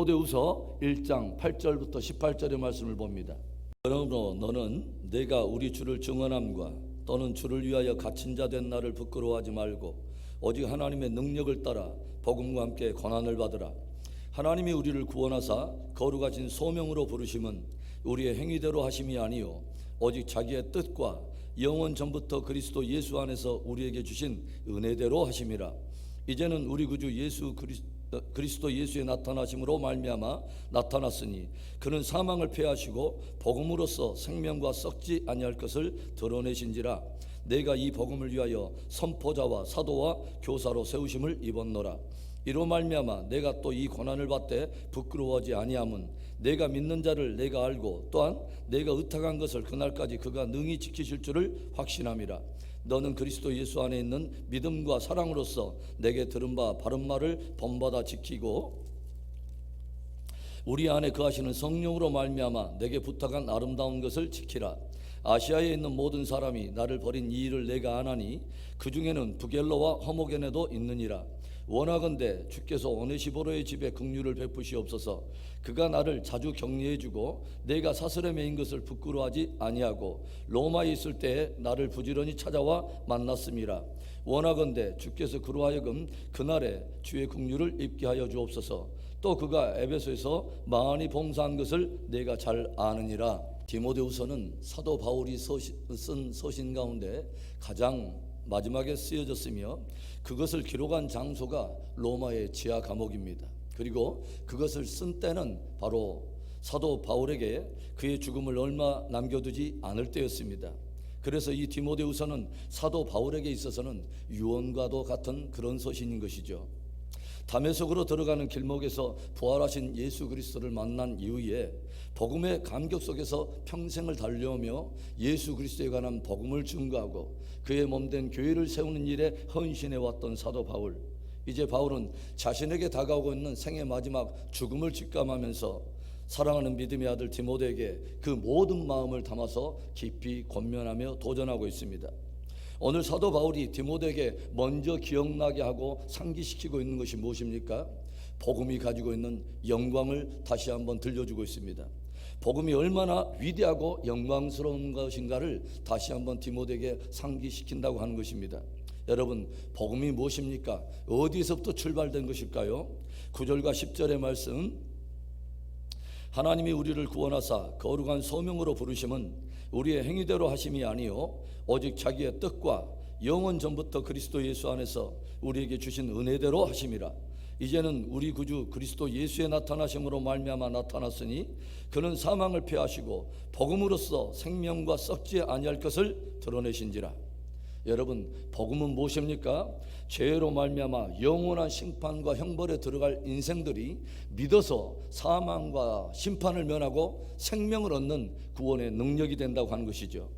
디모데후서 1장 8절부터 18절의 말씀을 봅니다. 그러므로 너는 내가 우리 주를 증언함과 또는 주를 위하여 갇힌 자 된 나를 부끄러워하지 말고 오직 하나님의 능력을 따라 복음과 함께 고난을 받으라. 하나님이 우리를 구원하사 거룩하신 소명으로 부르심은 우리의 행위대로 하심이 아니요 오직 자기의 뜻과 영원 전부터 그리스도 예수 안에서 우리에게 주신 은혜대로 하심이라. 이제는 우리 구주 그리스도 예수의 나타나심으로 말미암아 나타났으니 그는 사망을 패하시고 복음으로써 생명과 썩지 아니할 것을 드러내신지라. 내가 이 복음을 위하여 선포자와 사도와 교사로 세우심을 입었노라. 이로 말미암아 내가 또 이 고난을 받되 부끄러워하지 아니함은 내가 믿는 자를 내가 알고 또한 내가 의탁한 것을 그날까지 그가 능히 지키실 줄을 확신함이라. 너는 그리스도 예수 안에 있는 믿음과 사랑으로서 내게 들은 바 바른 말을 본받아 지키고 우리 안에 거하시는 성령으로 말미암아 내게 부탁한 아름다운 것을 지키라. 아시아에 있는 모든 사람이 나를 버린 이 일을 내가 아나니 그 중에는 부겔로와 허모게네도 있느니라. 원하건대 주께서 오네시보로의 집에 긍휼을 베푸시옵소서. 그가 나를 자주 격려해주고 내가 사슬에 매인 것을 부끄러워하지 아니하고 로마에 있을 때에 나를 부지런히 찾아와 만났음이라. 원하건대 주께서 그로 하여금 그날에 주의 긍휼을 입게 하여 주옵소서. 또 그가 에베소에서 많이 봉사한 것을 내가 잘 아느니라. 디모데후서는 사도 바울이 쓴 서신 가운데 가장 마지막에 쓰여졌으며 그것을 기록한 장소가 로마의 지하 감옥입니다. 그리고 그것을 쓴 때는 바로 사도 바울에게 그의 죽음을 얼마 남겨두지 않을 때였습니다. 그래서 이 디모데후서는 사도 바울에게 있어서는 유언과도 같은 그런 서신인 것이죠. 다메섹으로 들어가는 길목에서 부활하신 예수 그리스도를 만난 이후에 복음의 감격 속에서 평생을 달려오며 예수 그리스도에 관한 복음을 증거하고 그의 몸된 교회를 세우는 일에 헌신해 왔던 사도 바울. 이제 바울은 자신에게 다가오고 있는 생의 마지막 죽음을 직감하면서 사랑하는 믿음의 아들 디모데에게 그 모든 마음을 담아서 깊이 권면하며 도전하고 있습니다. 오늘 사도 바울이 디모데에게 먼저 기억나게 하고 상기시키고 있는 것이 무엇입니까? 복음이 가지고 있는 영광을 다시 한번 들려주고 있습니다. 복음이 얼마나 위대하고 영광스러운 것인가를 다시 한번 디모데에게 상기시킨다고 하는 것입니다. 여러분, 복음이 무엇입니까? 어디서부터 출발된 것일까요? 9절과 10절의 말씀, 하나님이 우리를 구원하사 거룩한 소명으로 부르심은 우리의 행위대로 하심이 아니요 오직 자기의 뜻과 영원 전부터 그리스도 예수 안에서 우리에게 주신 은혜대로 하심이라. 이제는 우리 구주 그리스도 예수의 나타나심으로 말미암아 나타났으니 그는 사망을 패하시고 복음으로써 생명과 썩지 아니할 것을 드러내신지라. 여러분, 복음은 무엇입니까? 죄로 말미암아 영원한 심판과 형벌에 들어갈 인생들이 믿어서 사망과 심판을 면하고 생명을 얻는 구원의 능력이 된다고 하는 것이죠.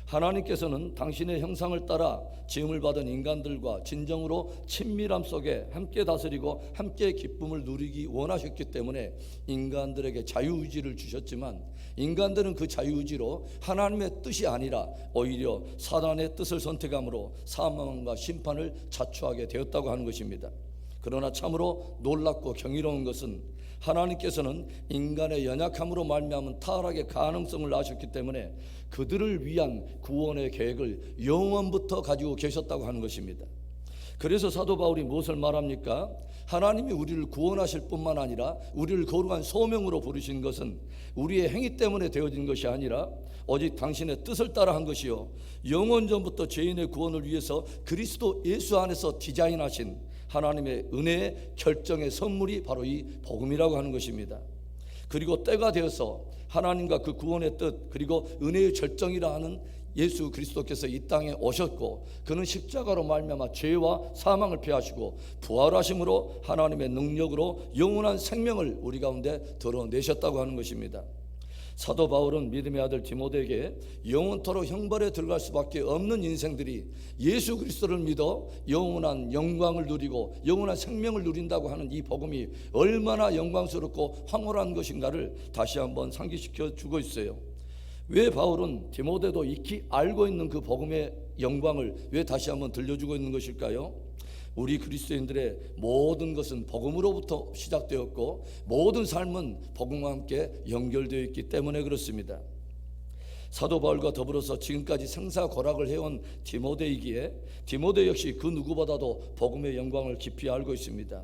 하나님께서는 당신의 형상을 따라 지음을 받은 인간들과 진정으로 친밀함 속에 함께 다스리고 함께 기쁨을 누리기 원하셨기 때문에 인간들에게 자유의지를 주셨지만 인간들은 그 자유의지로 하나님의 뜻이 아니라 오히려 사단의 뜻을 선택함으로 사망과 심판을 자초하게 되었다고 하는 것입니다. 그러나 참으로 놀랍고 경이로운 것은 하나님께서는 인간의 연약함으로 말미암은 타락의 가능성을 아셨기 때문에 그들을 위한 구원의 계획을 영원부터 가지고 계셨다고 하는 것입니다. 그래서 사도 바울이 무엇을 말합니까? 하나님이 우리를 구원하실 뿐만 아니라 우리를 거룩한 소명으로 부르신 것은 우리의 행위 때문에 되어진 것이 아니라 오직 당신의 뜻을 따라 한 것이요 영원 전부터 죄인의 구원을 위해서 그리스도 예수 안에서 디자인하신 하나님의 은혜의 결정의 선물이 바로 이 복음이라고 하는 것입니다. 그리고 때가 되어서 하나님과 그 구원의 뜻 그리고 은혜의 결정이라 하는 예수 그리스도께서 이 땅에 오셨고 그는 십자가로 말미암아 죄와 사망을 패하시고 부활하심으로 하나님의 능력으로 영원한 생명을 우리 가운데 드러내셨다고 하는 것입니다. 사도 바울은 믿음의 아들 디모데에게 영원토록 형벌에 들어갈 수밖에 없는 인생들이 예수 그리스도를 믿어 영원한 영광을 누리고 영원한 생명을 누린다고 하는 이 복음이 얼마나 영광스럽고 황홀한 것인가를 다시 한번 상기시켜 주고 있어요. 왜 바울은 디모데도 익히 알고 있는 그 복음의 영광을 왜 다시 한번 들려주고 있는 것일까요? 우리 그리스도인들의 모든 것은 복음으로부터 시작되었고 모든 삶은 복음과 함께 연결되어 있기 때문에 그렇습니다. 사도 바울과 더불어서 지금까지 생사고락을 해온 디모데이기에 디모데 역시 그 누구보다도 복음의 영광을 깊이 알고 있습니다.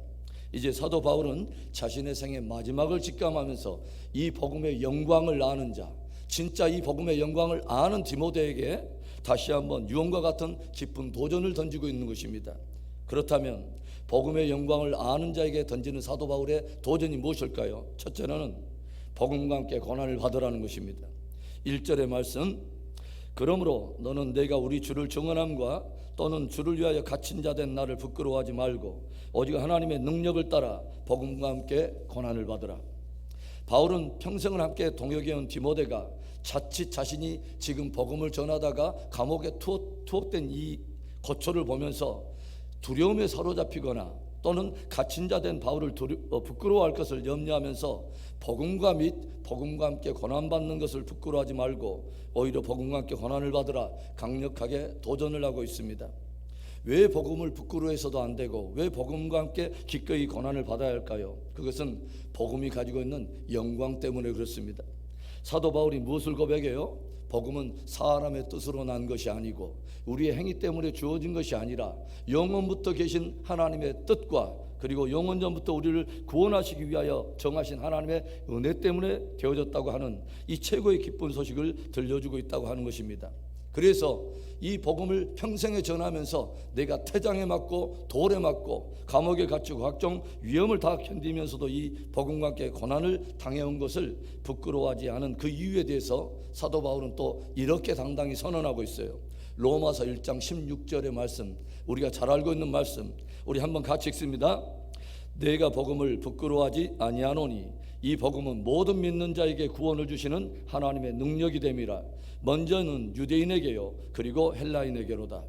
이제 사도 바울은 자신의 생의 마지막을 직감하면서 이 복음의 영광을 아는 자, 진짜 이 복음의 영광을 아는 디모데에게 다시 한번 유언과 같은 깊은 도전을 던지고 있는 것입니다. 그렇다면 복음의 영광을 아는 자에게 던지는 사도 바울의 도전이 무엇일까요? 첫째는 복음과 함께 고난을 받으라는 것입니다. 1절의 말씀, 그러므로 너는 내가 우리 주를 증언함과 또는 주를 위하여 갇힌 자 된 나를 부끄러워하지 말고 오직 하나님의 능력을 따라 복음과 함께 고난을 받으라. 바울은 평생을 함께 동역해온 디모데가 자칫 자신이 지금 복음을 전하다가 감옥에 투옥된 이 고초를 보면서 두려움에 사로잡히거나 또는 갇힌 자 된 바울을 부끄러워할 것을 염려하면서 복음과 및 복음과 함께 고난받는 것을 부끄러워하지 말고 오히려 복음과 함께 고난을 받으라 강력하게 도전을 하고 있습니다. 왜 복음을 부끄러워해서도 안 되고 왜 복음과 함께 기꺼이 고난을 받아야 할까요? 그것은 복음이 가지고 있는 영광 때문에 그렇습니다. 사도 바울이 무엇을 고백해요? 복음은 사람의 뜻으로 난 것이 아니고 우리의 행위 때문에 주어진 것이 아니라 영원부터 계신 하나님의 뜻과 그리고 영원 전부터 우리를 구원하시기 위하여 정하신 하나님의 은혜 때문에 되어졌다고 하는 이 최고의 기쁜 소식을 들려주고 있다고 하는 것입니다. 그래서 이 복음을 평생에 전하면서 내가 태장에 맞고 돌에 맞고 감옥에 갇히고 각종 위험을 다 견디면서도 이 복음과 함께 고난을 당해온 것을 부끄러워하지 않은 그 이유에 대해서 사도 바울은 또 이렇게 당당히 선언하고 있어요. 로마서 1장 16절의 말씀, 우리가 잘 알고 있는 말씀, 우리 한번 같이 읽습니다. 내가 복음을 부끄러워하지 아니하노니 이 복음은 모든 믿는 자에게 구원을 주시는 하나님의 능력이 됨이라. 먼저는 유대인에게요 그리고 헬라인에게로다.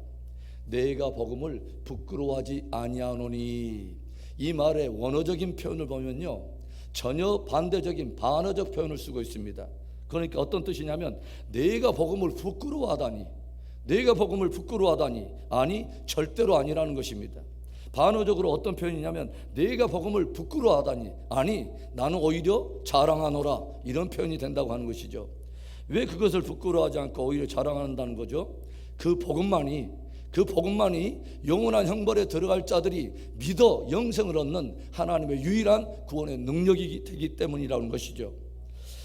내가 복음을 부끄러워하지 아니하노니, 이 말의 원어적인 표현을 보면요 전혀 반대적인 반어적 표현을 쓰고 있습니다. 그러니까 어떤 뜻이냐면 내가 복음을 부끄러워하다니, 내가 복음을 부끄러워하다니, 아니 절대로 아니라는 것입니다. 반어적으로 어떤 표현이냐면 내가 복음을 부끄러워하다니, 아니 나는 오히려 자랑하노라, 이런 표현이 된다고 하는 것이죠. 왜 그것을 부끄러워하지 않고 오히려 자랑한다는 거죠? 그 복음만이 영원한 형벌에 들어갈 자들이 믿어 영생을 얻는 하나님의 유일한 구원의 능력이 되기 때문이라는 것이죠.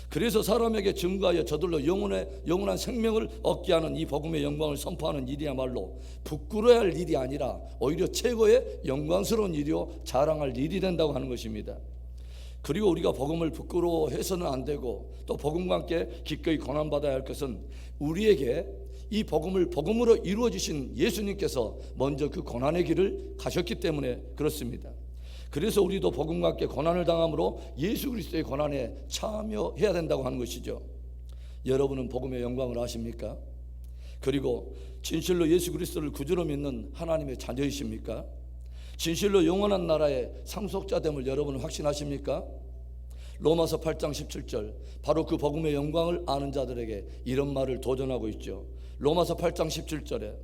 그래서 사람에게 증거하여 저들로 영원한 생명을 얻게 하는 이 복음의 영광을 선포하는 일이야말로 부끄러워야 할 일이 아니라 오히려 최고의 영광스러운 일이요 자랑할 일이 된다고 하는 것입니다. 그리고 우리가 복음을 부끄러워해서는 안 되고 또 복음과 함께 기꺼이 고난받아야 할 것은 우리에게 이 복음을 복음으로 이루어주신 예수님께서 먼저 그 고난의 길을 가셨기 때문에 그렇습니다. 그래서 우리도 복음과 함께 고난을 당함으로 예수 그리스도의 고난에 참여해야 된다고 하는 것이죠. 여러분은 복음의 영광을 아십니까? 그리고 진실로 예수 그리스도를 구주로 믿는 하나님의 자녀이십니까? 진실로 영원한 나라의 상속자됨을 여러분은 확신하십니까? 로마서 8장 17절, 바로 그 복음의 영광을 아는 자들에게 이런 말을 도전하고 있죠. 로마서 8장 17절에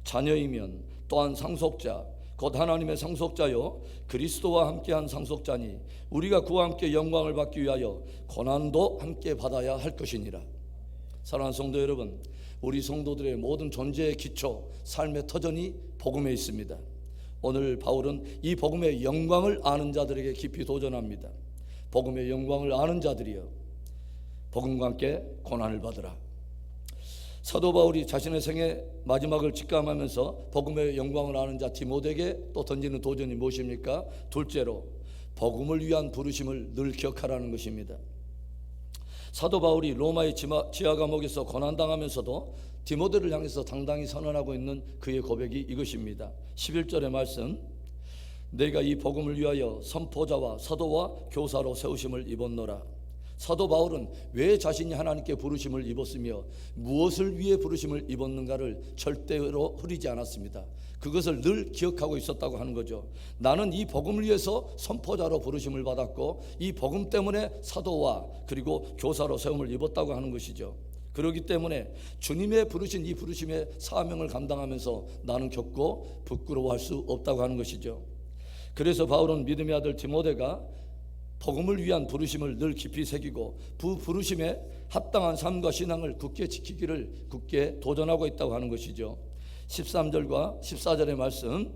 자녀이면 또한 상속자 곧 하나님의 상속자요 그리스도와 함께한 상속자니 우리가 그와 함께 영광을 받기 위하여 고난도 함께 받아야 할 것이니라. 사랑하는 성도 여러분, 우리 성도들의 모든 존재의 기초, 삶의 터전이 복음에 있습니다. 오늘 바울은 이 복음의 영광을 아는 자들에게 깊이 도전합니다. 복음의 영광을 아는 자들이여 복음과 함께 고난을 받으라. 사도 바울이 자신의 생의 마지막을 직감하면서 복음의 영광을 아는 자 디모데에게 또 던지는 도전이 무엇입니까? 둘째로 복음을 위한 부르심을 늘 기억하라는 것입니다. 사도 바울이 로마의 지하 감옥에서 고난당하면서도 디모데를 향해서 당당히 선언하고 있는 그의 고백이 이것입니다. 11절의 말씀, 내가 이 복음을 위하여 선포자와 사도와 교사로 세우심을 입었노라. 사도 바울은 왜 자신이 하나님께 부르심을 입었으며 무엇을 위해 부르심을 입었는가를 절대로 흐리지 않았습니다. 그것을 늘 기억하고 있었다고 하는 거죠. 나는 이 복음을 위해서 선포자로 부르심을 받았고 이 복음 때문에 사도와 그리고 교사로 세움을 입었다고 하는 것이죠. 그렇기 때문에 주님의 부르신 이 부르심의 사명을 감당하면서 나는 겪고 부끄러워할 수 없다고 하는 것이죠. 그래서 바울은 믿음의 아들 디모데가 복음을 위한 부르심을 늘 깊이 새기고 그 부르심에 합당한 삶과 신앙을 굳게 지키기를 굳게 도전하고 있다고 하는 것이죠. 13절과 14절의 말씀,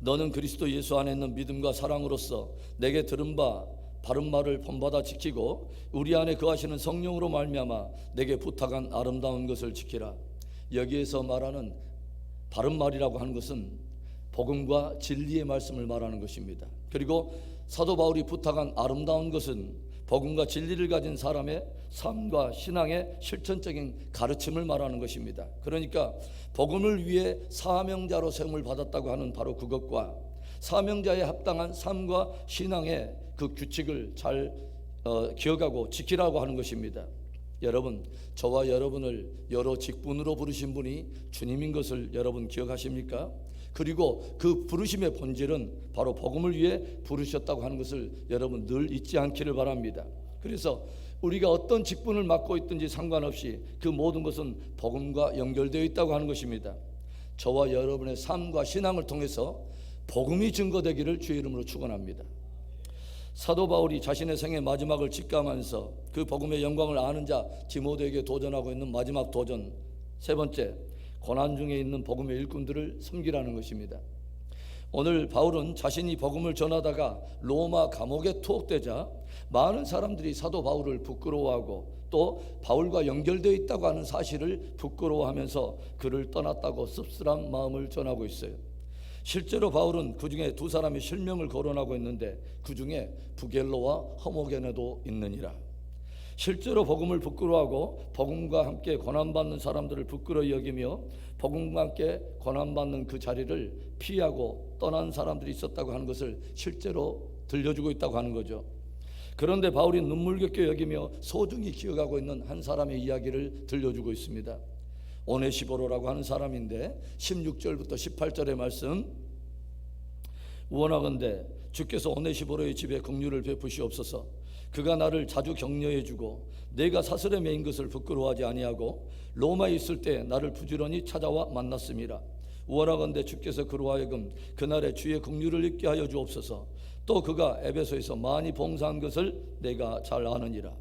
너는 그리스도 예수 안에 있는 믿음과 사랑으로서 내게 들은 바 바른 말을 본받아 지키고 우리 안에 거하시는 성령으로 말미암아 내게 부탁한 아름다운 것을 지키라. 여기에서 말하는 바른 말이라고 하는 것은 복음과 진리의 말씀을 말하는 것입니다. 그리고 사도 바울이 부탁한 아름다운 것은 복음과 진리를 가진 사람의 삶과 신앙의 실천적인 가르침을 말하는 것입니다. 그러니까 복음을 위해 사명자로 세움을 받았다고 하는 바로 그것과 사명자에 합당한 삶과 신앙의 그 규칙을 잘 기억하고 지키라고 하는 것입니다. 여러분, 저와 여러분을 여러 직분으로 부르신 분이 주님인 것을 여러분 기억하십니까? 그리고 그 부르심의 본질은 바로 복음을 위해 부르셨다고 하는 것을 여러분 늘 잊지 않기를 바랍니다. 그래서 우리가 어떤 직분을 맡고 있든지 상관없이 그 모든 것은 복음과 연결되어 있다고 하는 것입니다. 저와 여러분의 삶과 신앙을 통해서 복음이 증거되기를 주의 이름으로 축원합니다. 사도 바울이 자신의 생의 마지막을 직감하면서 그 복음의 영광을 아는 자 디모데에게 도전하고 있는 마지막 도전, 세 번째, 고난 중에 있는 복음의 일꾼들을 섬기라는 것입니다. 오늘 바울은 자신이 복음을 전하다가 로마 감옥에 투옥되자 많은 사람들이 사도 바울을 부끄러워하고 또 바울과 연결되어 있다고 하는 사실을 부끄러워하면서 그를 떠났다고 씁쓸한 마음을 전하고 있어요. 실제로 바울은 그 중에 두 사람의 실명을 거론하고 있는데 그 중에 부겔로와 허모게네도 있느니라. 실제로 복음을 부끄러워하고 복음과 함께 고난받는 사람들을 부끄러이 여기며 복음과 함께 고난받는 그 자리를 피하고 떠난 사람들이 있었다고 하는 것을 실제로 들려주고 있다고 하는 거죠. 그런데 바울이 눈물겹게 여기며 소중히 기억하고 있는 한 사람의 이야기를 들려주고 있습니다. 오네시보로라고 하는 사람인데 16절부터 18절의 말씀, 원하건대 주께서 오네시보로의 집에 긍휼을 베푸시옵소서. 그가 나를 자주 격려해주고 내가 사슬에 매인 것을 부끄러워하지 아니하고 로마에 있을 때 나를 부지런히 찾아와 만났음이라. 원하건대 주께서 그로 하여금 그날에 주의 긍휼을 잊게 하여 주옵소서. 또 그가 에베소에서 많이 봉사한 것을 내가 잘 아느니라.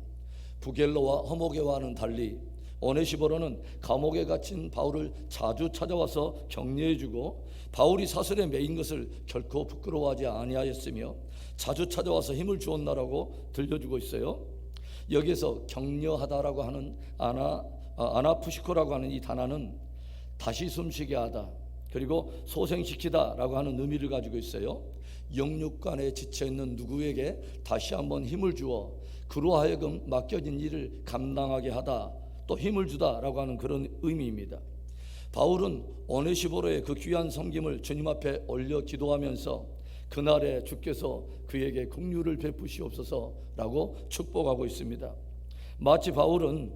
부겔로와 허모게와는 달리 오네시보로는 감옥에 갇힌 바울을 자주 찾아와서 격려해주고 바울이 사슬에 매인 것을 결코 부끄러워하지 아니하였으며 자주 찾아와서 힘을 주었나라고 들려주고 있어요. 여기에서 격려하다라고 하는 아나푸시코라고 하는 이 단어는 다시 숨쉬게 하다, 그리고 소생시키다라고 하는 의미를 가지고 있어요. 영육간에 지쳐있는 누구에게 다시 한번 힘을 주어 그로 하여금 맡겨진 일을 감당하게 하다, 또 힘을 주다라고 하는 그런 의미입니다. 바울은 오네시보로의 그 귀한 섬김을 주님 앞에 올려 기도하면서 그날에 주께서 그에게 긍휼을 베푸시옵소서라고 축복하고 있습니다. 마치 바울은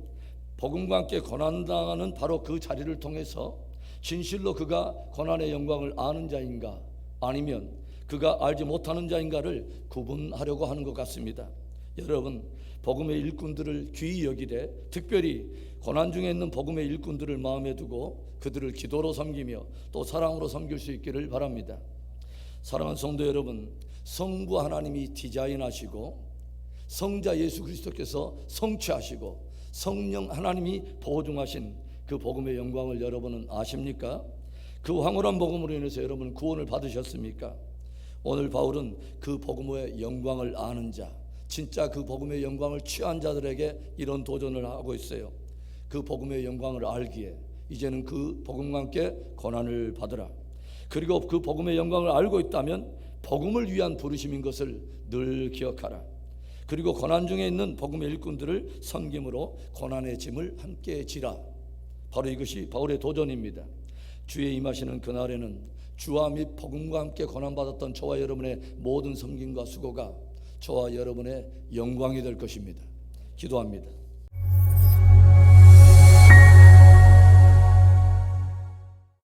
복음과 함께 고난당하는 바로 그 자리를 통해서 진실로 그가 고난의 영광을 아는 자인가 아니면 그가 알지 못하는 자인가를 구분하려고 하는 것 같습니다. 여러분, 복음의 일꾼들을 귀히 여기되 특별히 고난 중에 있는 복음의 일꾼들을 마음에 두고 그들을 기도로 섬기며 또 사랑으로 섬길 수 있기를 바랍니다. 사랑하는 성도 여러분, 성부 하나님이 디자인하시고 성자 예수 그리스도께서 성취하시고 성령 하나님이 보증하신 그 복음의 영광을 여러분은 아십니까? 그 황홀한 복음으로 인해서 여러분 구원을 받으셨습니까? 오늘 바울은 그 복음의 영광을 아는 자, 진짜 그 복음의 영광을 취한 자들에게 이런 도전을 하고 있어요. 그 복음의 영광을 알기에 이제는 그 복음과 함께 고난을 받으라. 그리고 그 복음의 영광을 알고 있다면 복음을 위한 부르심인 것을 늘 기억하라. 그리고 고난 중에 있는 복음의 일꾼들을 섬김으로 고난의 짐을 함께 지라. 바로 이것이 바울의 도전입니다. 주의 임하시는 그날에는 주와 및 복음과 함께 고난받았던 저와 여러분의 모든 섬김과 수고가 저와 여러분의 영광이 될 것입니다. 기도합니다.